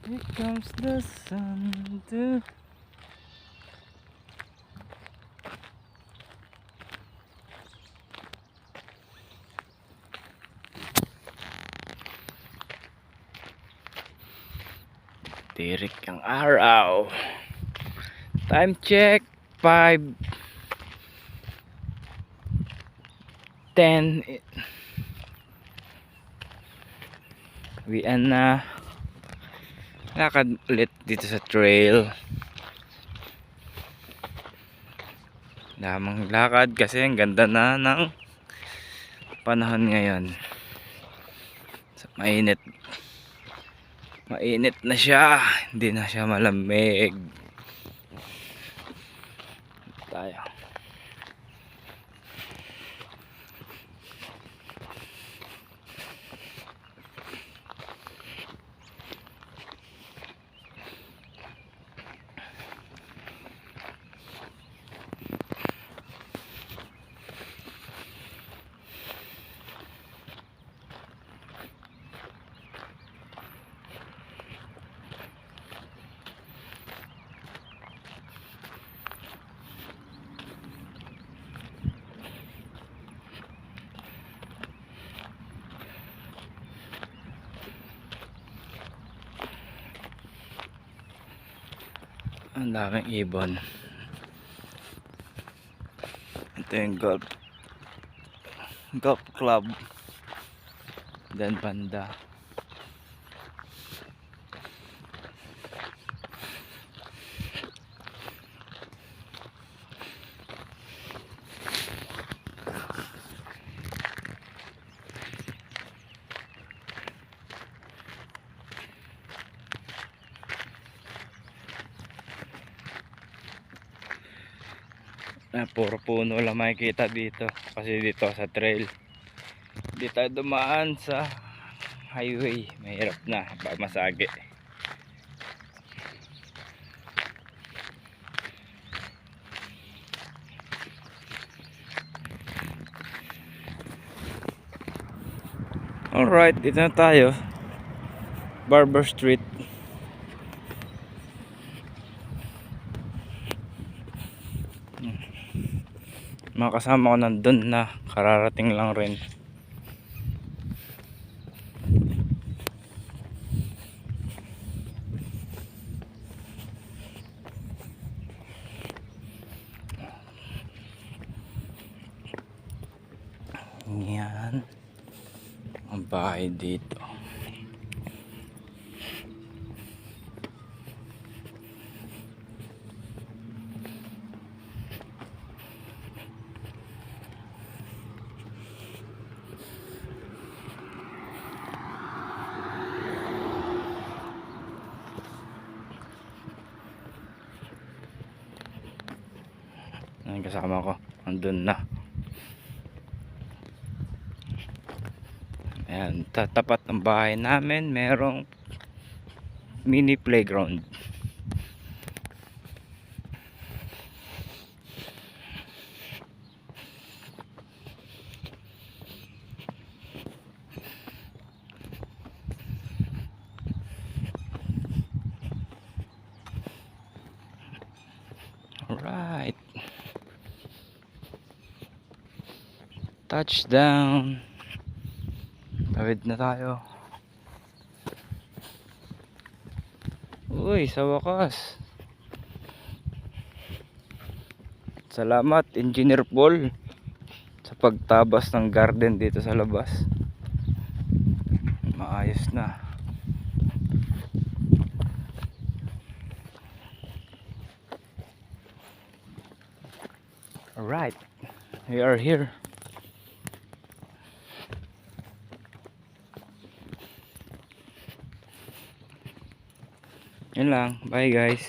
Here comes the sun to... Tirik ang araw. Time check 5:10. Uwian na. Lakad ulit dito sa trail. Damang lakad kasi ang ganda na ng panahon ngayon. So, mainit na siya, hindi na siya malamig. Tayo. Ang daming ibon. Ito yung golf club. Dan banda. Puro puno lang makikita dito kasi dito sa trail, di tayo dumaan sa highway, mahirap na masagi. Alright, dito na tayo, Barber Street. Mga kasama ko nandun na, kararating lang rin. Yan ang bahay dito. Ang kasama ko andun na. Ayan, tatapat ng bahay namin merong mini playground. Alright, touchdown. Tawid na tayo. Uy, sa wakas. Salamat Engineer Paul sa pagtabas ng garden dito sa labas. Maayos na. Alright, we are here. Yun lang, bye guys.